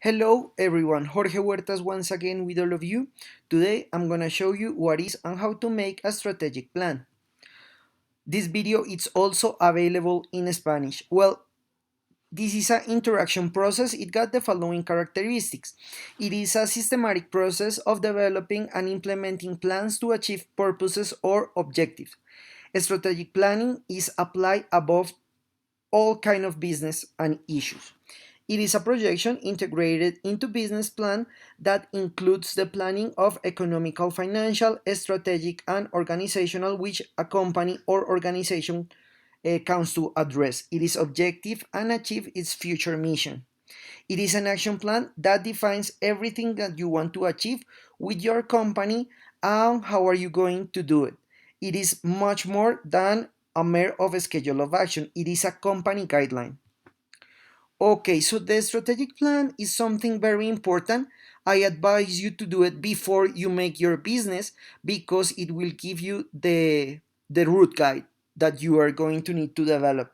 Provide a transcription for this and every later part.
Hello everyone, Jorge Huertas once again with all of you. Today I'm gonna show you what is and how to make a strategic plan. This video is also available in Spanish. Well, this is an interaction process. It got the following characteristics. It is a systematic process of developing and implementing plans to achieve purposes or objectives. Strategic planning is applied above all kind of business and issues. It is a projection integrated into business plan that includes the planning of economical, financial, strategic, and organizational which a company or organization counts to address. It is objective and achieve its future mission. It is an action plan that defines everything that you want to achieve with your company and how are you going to do it. It is much more than a mere of a schedule of action. It is a company guideline. Okay, so the strategic plan is something very important. I advise you to do it before you make your business because it will give you the route guide that you are going to need to develop.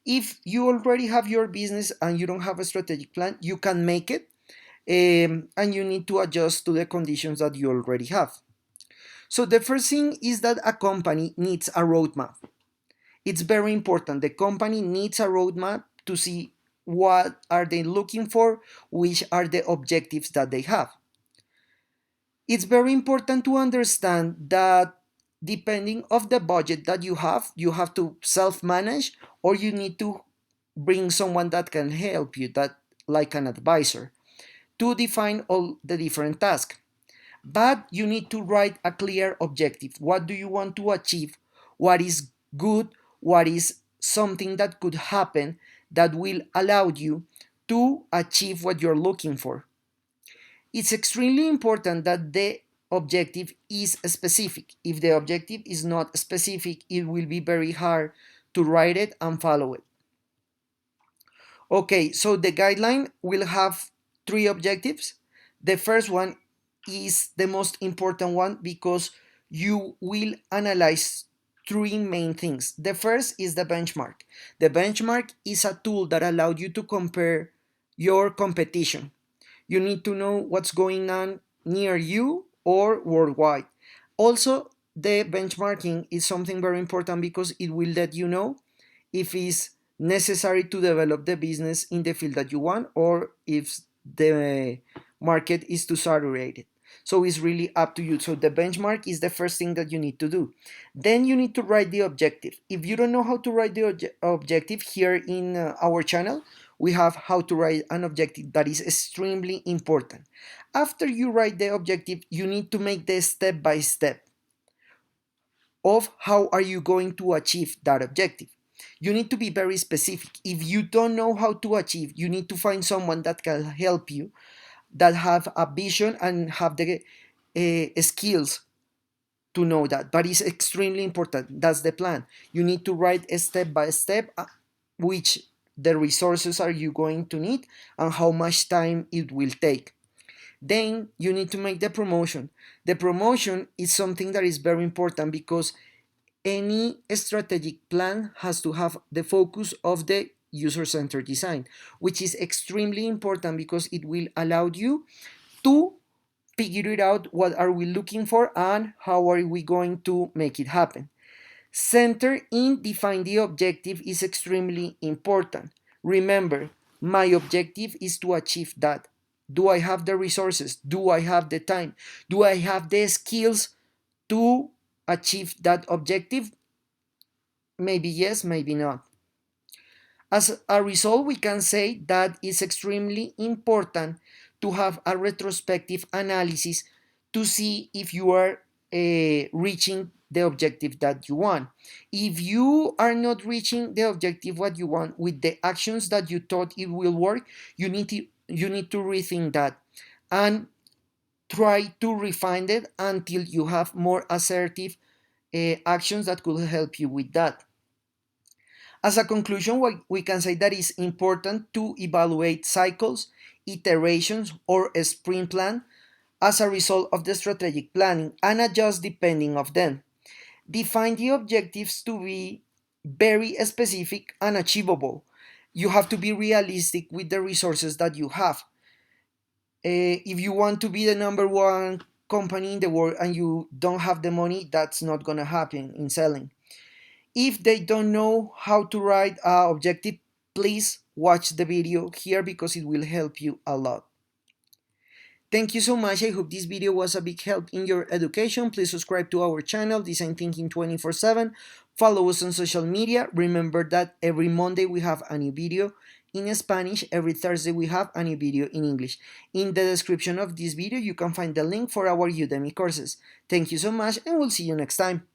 If you already have your business and you don't have a strategic plan, you can make it, and you need to adjust to the conditions that you already have. So the first thing is that a company needs a roadmap. It's very important. The company needs a roadmap to see what are they looking for, which are the objectives that they have. It's very important to understand that depending of the budget that you have to self-manage or you need to bring someone that can help you, that like an advisor, to define all the different tasks. But you need to write a clear objective. What do you want to achieve? What is good? What is something that could happen that will allow you to achieve what you're looking for? It's extremely important that the objective is specific. If the objective is not specific, it will be very hard to write it and follow it. Okay, so the guideline will have three objectives. The first one is the most important one because you will analyze three main things. The first is the benchmark. The benchmark is a tool that allows you to compare your competition. You need to know what's going on near you or worldwide. Also, the benchmarking is something very important because it will let you know if it's necessary to develop the business in the field that you want or if the market is too saturated. So it's really up to you. So the benchmark is the first thing that you need to do. Then you need to write the objective. If you don't know how to write the objective, here in our channel, we have how to write an objective that is extremely important. After you write the objective, you need to make the step by step of how are you going to achieve that objective. You need to be very specific. If you don't know how to achieve, you need to find someone that can help you, that have a vision and have the skills to know that. But it's extremely important. That's the plan. You need to write a step by step which the resources are you going to need and how much time it will take. Then you need to make the promotion. The promotion is something that is very important because any strategic plan has to have the focus of the user-centered design, which is extremely important because it will allow you to figure it out what are we looking for and how are we going to make it happen. Center in define the objective is extremely important. Remember, my objective is to achieve that. Do I have the resources? Do I have the time? Do I have the skills to achieve that objective? Maybe yes, maybe not. As a result, we can say that it's extremely important to have a retrospective analysis to see if you are reaching the objective that you want. If you are not reaching the objective what you want with the actions that you thought it will work, you need to rethink that and try to refine it until you have more assertive actions that could help you with that. As a conclusion, we can say that it's important to evaluate cycles, iterations, or a sprint plan as a result of the strategic planning and adjust depending of them. Define the objectives to be very specific and achievable. You have to be realistic with the resources that you have. If you want to be the number one company in the world and you don't have the money, that's not gonna happen in selling. If they don't know how to write a objective, please watch the video here because it will help you a lot. Thank you so much. I hope this video was a big help in your education. Please subscribe to our channel, Design Thinking 24/7. Follow us on social media. Remember that every Monday we have a new video in Spanish. Every Thursday we have a new video in English. In the description of this video, you can find the link for our Udemy courses. Thank you so much and we'll see you next time.